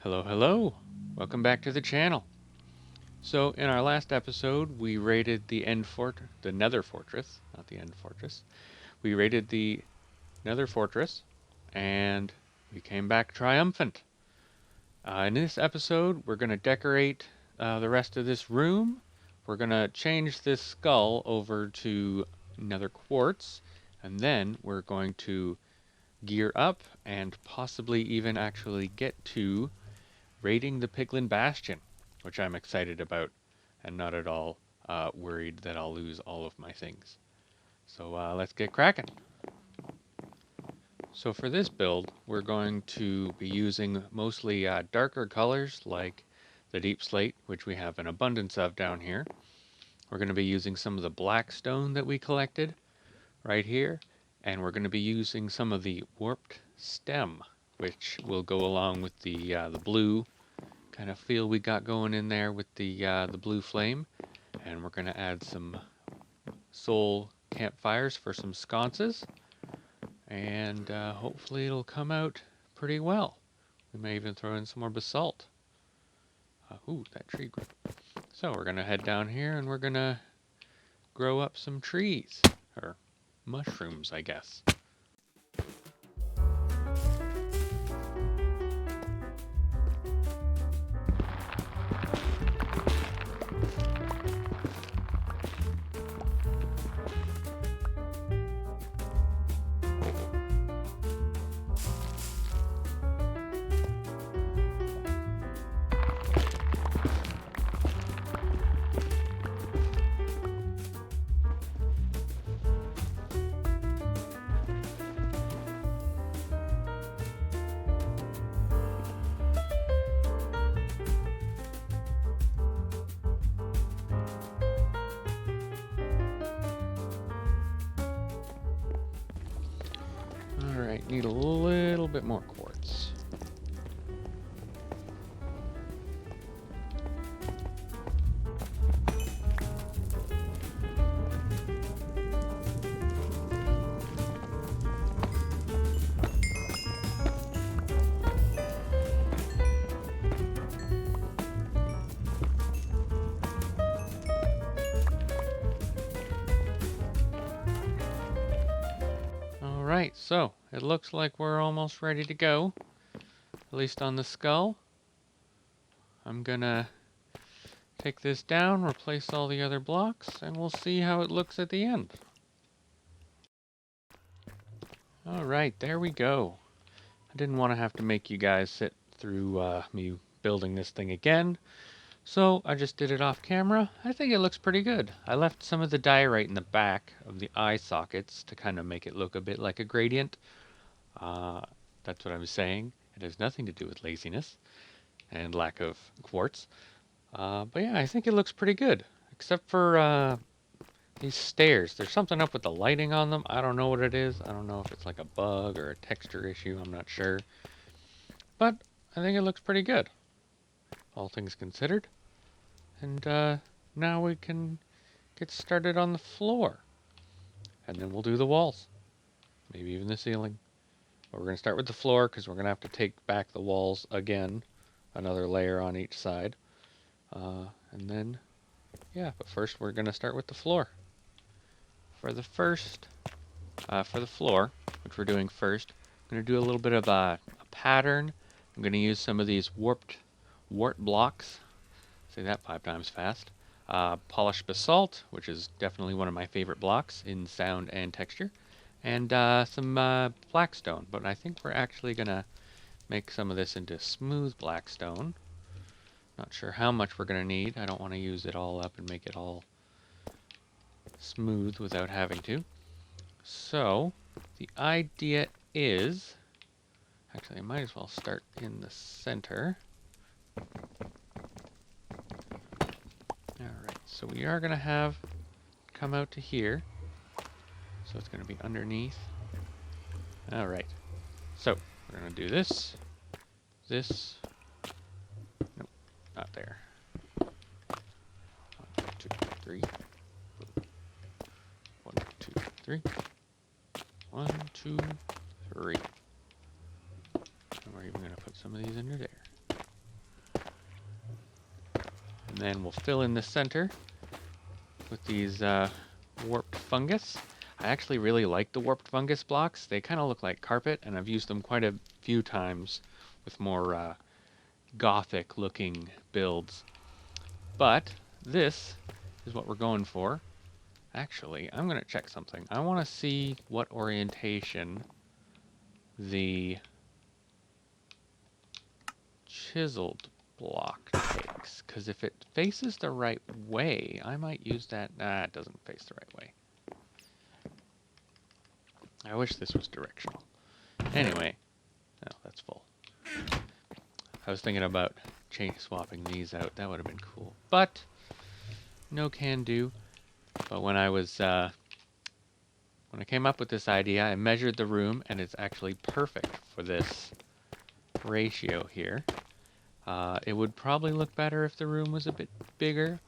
Hello, hello. Welcome back to the channel. So, in our last episode, we raided the Nether Fortress, not the End Fortress. We raided the Nether Fortress, and we came back triumphant. In this episode, we're going to decorate the rest of this room. We're going to change this skull over to Nether quartz, and then we're going to gear up and possibly even actually get to raiding the Piglin Bastion, which I'm excited about and not at all worried that I'll lose all of my things. So let's get cracking. So for this build, we're going to be using mostly darker colors like the deep slate, which we have an abundance of down here. We're going to be using some of the black stone that we collected right here, and we're going to be using some of the warped stem, which will go along with the blue kind of feel we got going in there with the blue flame. And we're going to add some soul campfires for some sconces, and hopefully it'll come out pretty well. We may even throw in some more basalt. Ooh, that tree grew. So we're going to head down here and we're going to grow up some trees, or mushrooms, I guess. Alright, need a little bit more quartz. Alright, so it looks like we're almost ready to go, at least on the skull. I'm gonna take this down, replace all the other blocks, and we'll see how it looks at the end. Alright, there we go. I didn't want to have to make you guys sit through me building this thing again, so I just did it off camera. I think it looks pretty good. I left some of the diorite in the back of the eye sockets to kind of make it look a bit like a gradient. That's what I was saying. It has nothing to do with laziness and lack of quartz. But yeah, I think it looks pretty good, except for these stairs. There's something up with the lighting on them. I don't know what it is. I don't know if it's like a bug or a texture issue. I'm not sure. But I think it looks pretty good, all things considered. And now we can get started on the floor. And then we'll do the walls. Maybe even the ceiling. But we're going to start with the floor because we're going to have to take back the walls again. Another layer on each side. And then, yeah, but first we're going to start with the floor. For the floor, which we're doing first, I'm going to do a little bit of a pattern. I'm going to use some of these wart blocks. Say that 5 times fast. Polished basalt, which is definitely one of my favorite blocks in sound and texture. And some blackstone, but I think we're actually going to make some of this into smooth blackstone. Not sure how much we're going to need. I don't want to use it all up and make it all smooth without having to. So, the idea is... Actually, I might as well start in the center. Alright, so we are going to have come out to here. So it's going to be underneath. Alright, so we're going to do this. Nope, not there. 1, 2, 3. 1, 2, 3. 1, 2, 3. And we're even going to put some of these under there. And then we'll fill in the center with these warped fungus. I actually really like the warped fungus blocks. They kind of look like carpet, and I've used them quite a few times with more gothic looking builds. But this is what we're going for. Actually, I'm going to check something. I want to see what orientation the chiseled block takes, because if it faces the right way, I might use that. Nah, it doesn't face the right way. I wish this was directional. Anyway, no, that's full. I was thinking about swapping these out. That would have been cool, but no can do. But when I came up with this idea, I measured the room, and it's actually perfect for this ratio here. It would probably look better if the room was a bit bigger,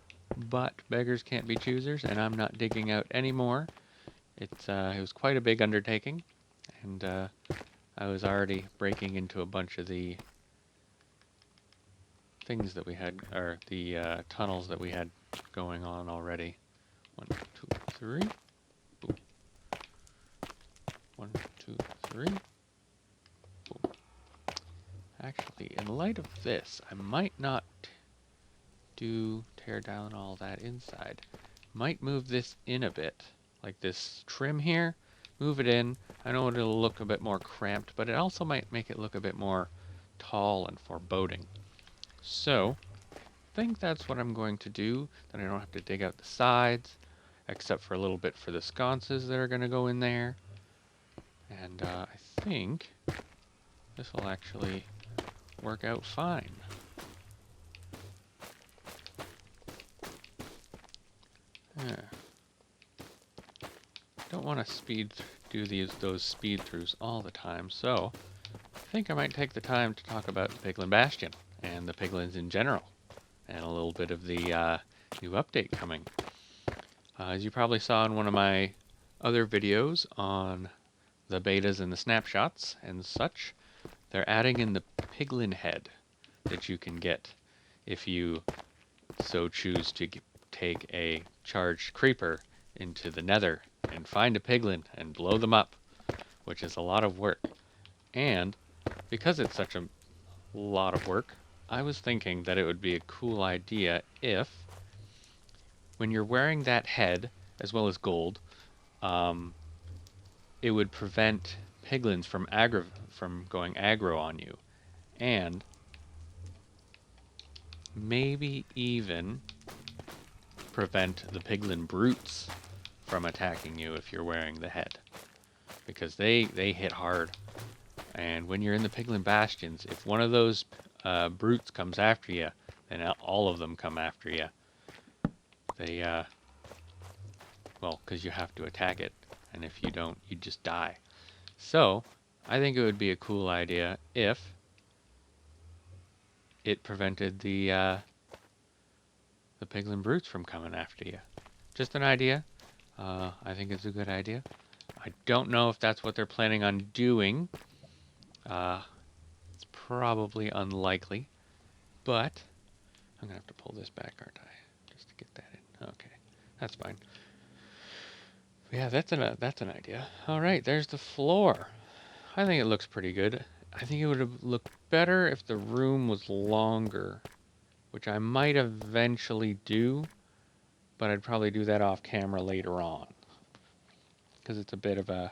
but beggars can't be choosers, and I'm not digging out anymore. It was quite a big undertaking, and I was already breaking into a bunch of the things that we had, or the tunnels that we had going on already. 1, 2, 3. Boom. 1, 2, 3. Boom. Actually, in light of this, I might not tear down all that inside. Might move this in a bit, like this trim here. Move it in. I know it'll look a bit more cramped, but it also might make it look a bit more tall and foreboding. So, I think that's what I'm going to do. Then I don't have to dig out the sides, except for a little bit for the sconces that are going to go in there. And I think this will actually work out fine. Don't want to do those speed throughs all the time, so I think I might take the time to talk about the Piglin Bastion and the piglins in general, and a little bit of the new update coming. As you probably saw in one of my other videos on the betas and the snapshots and such, they're adding in the piglin head that you can get if you so choose to take a charged creeper into the Nether and find a piglin and blow them up, which is a lot of work. And because it's such a lot of work, I was thinking that it would be a cool idea if, when you're wearing that head, as well as gold, it would prevent piglins from going aggro on you, and maybe even prevent the piglin brutes from attacking you if you're wearing the head, because they hit hard. And when you're in the piglin bastions, if one of those brutes comes after you, then all of them come after you. They well, because you have to attack it, and if you don't, you just die. So I think it would be a cool idea if it prevented the piglin brutes from coming after you. Just an idea. I think it's a good idea. I don't know if that's what they're planning on doing. It's probably unlikely, but I'm gonna have to pull this back, aren't I? Just to get that in. Okay, that's fine. Yeah, that's an idea. All right, there's the floor. I think it looks pretty good. I think it would have looked better if the room was longer, which I might eventually do, but I'd probably do that off camera later on, because it's a bit of a...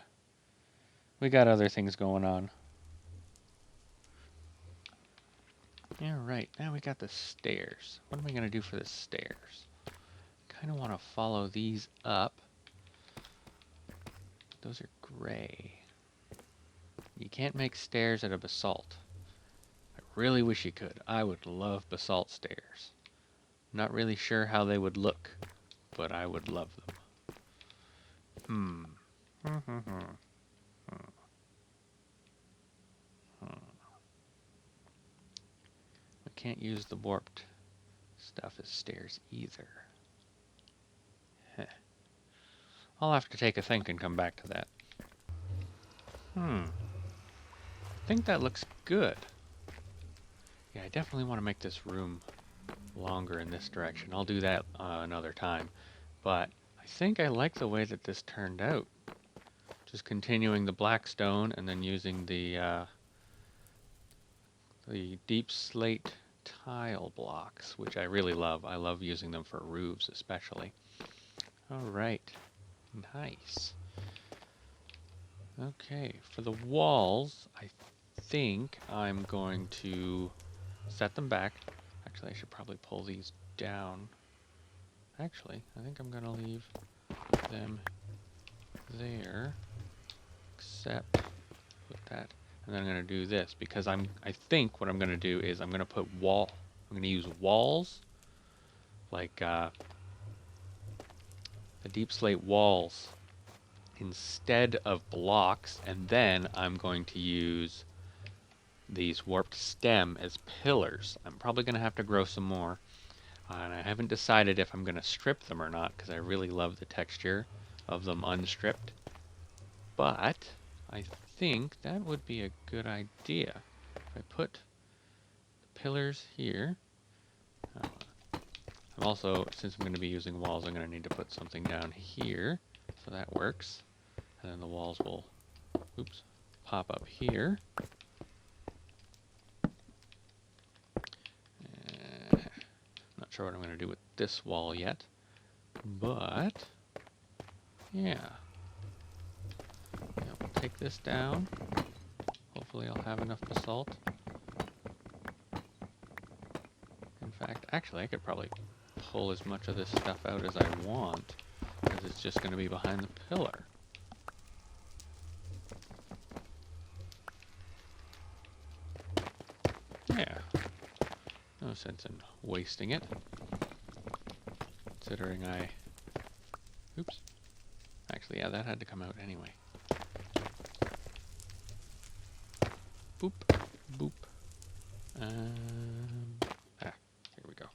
we got other things going on. Yeah, right. Now we got the stairs. What am I going to do for the stairs? Kind of want to follow these up. Those are gray. You can't make stairs out of basalt. I really wish you could. I would love basalt stairs. Not really sure how they would look, but I would love them. We can't use the warped stuff as stairs either. Heh. I'll have to take a think and come back to that. I think that looks good. Yeah, I definitely want to make this room longer in this direction. I'll do that another time. But I think I like the way that this turned out. Just continuing the black stone and then using the deep slate tile blocks, which I really love. I love using them for roofs especially. Alright, nice. Okay, for the walls, I think I'm going to set them back. Actually, I should probably pull these down. Actually, I think I'm going to leave them there, except put that, and then I'm going to do this, because I think what I'm going to do is I'm going to put I'm going to use walls, like the deep slate walls, instead of blocks, and then I'm going to use these warped stem as pillars. I'm probably going to have to grow some more, and I haven't decided if I'm going to strip them or not, because I really love the texture of them unstripped. But I think that would be a good idea. If I put the pillars here, I'm also, since I'm going to be using walls, I'm going to need to put something down here, so that works. And then the walls will, oops, pop up here. Not sure what I'm going to do with this wall yet, but yeah. We'll take this down. Hopefully I'll have enough basalt. In fact, actually I could probably pull as much of this stuff out as I want, because it's just going to be behind the pillar. Yeah. No sense in wasting it. Considering oops. Actually, yeah, that had to come out anyway. Boop. Boop. Here we go.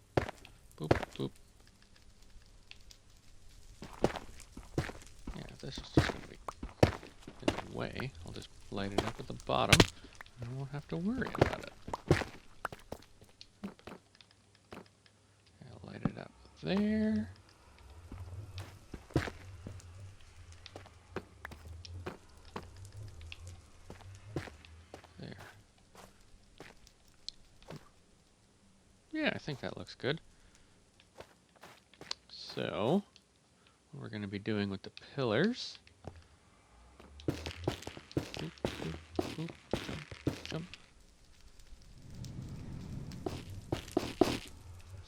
Boop, boop. Yeah, this is just going to be in the way. I'll just light it up at the bottom, and I won't have to worry about it. I'll light it up there. There. Yeah, I think that looks good. So, what we're going to be doing with the pillars. Oop, oop, oop, jump, jump.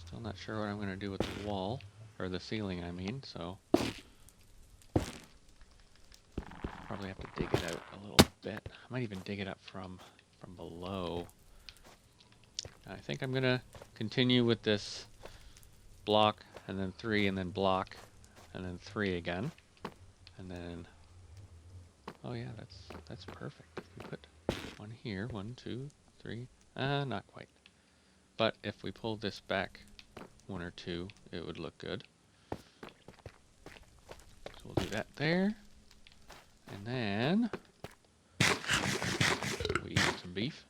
Still not sure what I'm going to do with the wall, or the ceiling I mean, so probably have to dig it out a little bit. I might even dig it up from below. I think I'm going to continue with this block, and then 3, and then block, and then 3 again. And then, oh yeah, that's perfect. If we put one here, 1, 2, 3, not quite. But if we pull this back 1 or 2, it would look good. So we'll do that there. And then we eat some beef.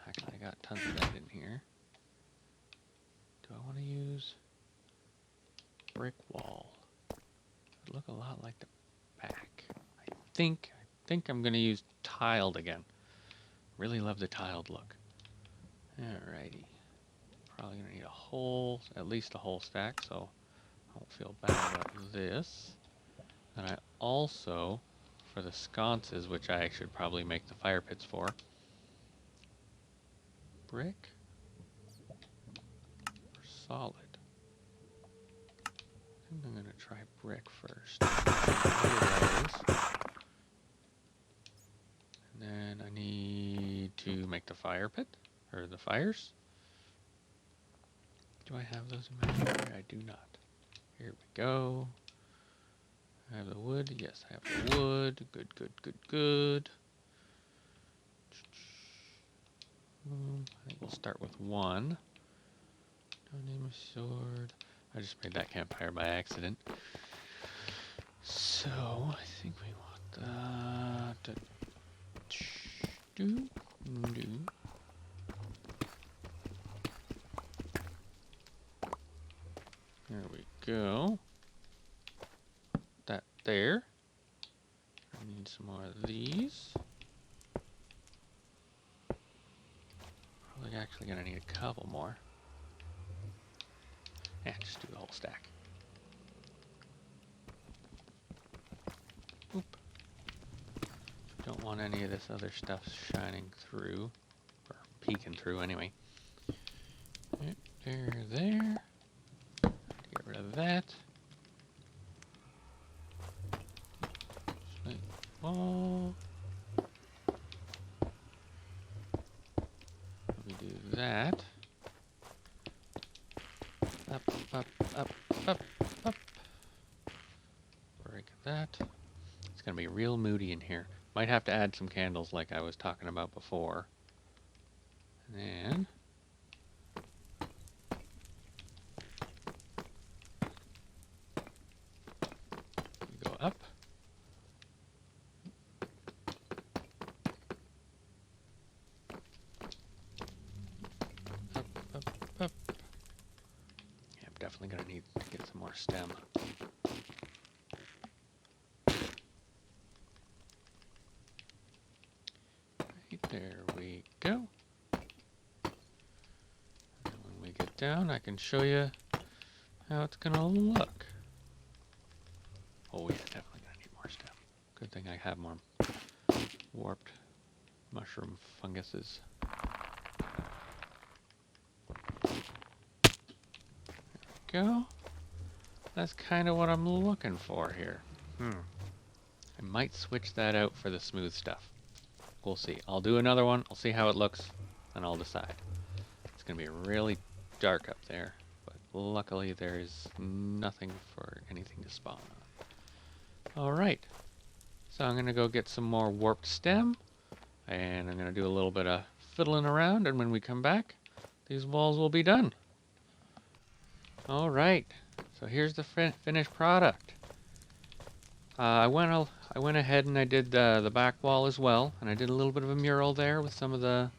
Actually, I got tons of that in here. Do I want to use brick wall? It would look a lot like the back. I think I'm going to use tiled again. Really love the tiled look. Alrighty. Probably going to need at least a whole stack, so I won't feel bad about this. And I also, for the sconces, which I should probably make the fire pits for, brick or solid? I think I'm going to try brick first. And then I need to make the fire pit, or the fires. Do I have those in my inventory? I do not. Here we go. I have the wood. Yes, I have the wood. Good, good, good, good. I think we'll start with 1. Don't need my sword. I just made that campfire by accident. So, I think we want that. go. That there. I need some more of these. Probably actually gonna need a couple more. Yeah, just do the whole stack. Oop. Don't want any of this other stuff shining through, or peeking through anyway. There. Get rid of that. Slate wall. Let me do that. Up, up, up, up, up. Break that. It's gonna be real moody in here. Might have to add some candles like I was talking about before. And go up. Up, up, up. Yeah, I'm definitely gonna need to get some more stem. Right, there we go. And when we get down, I can show you how it's gonna look. Oh yeah, definitely gonna need more stem. Good thing I have more warped mushroom funguses. There we go. That's kind of what I'm looking for here. I might switch that out for the smooth stuff. We'll see. I'll do another one. I'll see how it looks, and I'll decide. It's going to be really dark up there, but luckily there is nothing for anything to spawn on. Alright. So I'm going to go get some more warped stem, and I'm going to do a little bit of fiddling around, and when we come back, these walls will be done. Alright. So here's the finished product. I went ahead and I did the back wall as well, and I did a little bit of a mural there with some of the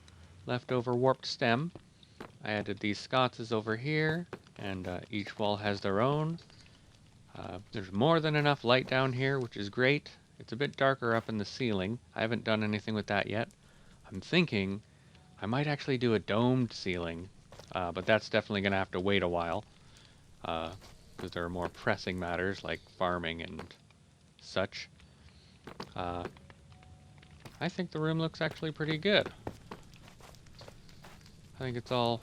leftover warped stem. I added these sconces over here, and each wall has their own. There's more than enough light down here, which is great. It's a bit darker up in the ceiling. I haven't done anything with that yet. I'm thinking I might actually do a domed ceiling, but that's definitely going to have to wait a while, because there are more pressing matters like farming and such. I think the room looks actually pretty good. I think it's all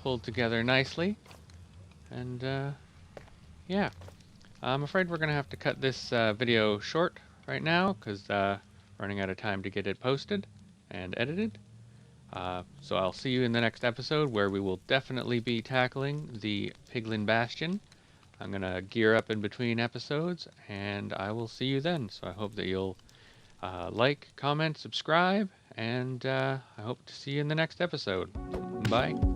pulled together nicely, and yeah, I'm afraid we're gonna have to cut this video short right now because running out of time to get it posted and edited. So I'll see you in the next episode where we will definitely be tackling the Piglin Bastion. I'm gonna gear up in between episodes, and I will see you then. So I hope that you'll like, comment, subscribe, and I hope to see you in the next episode. Bye.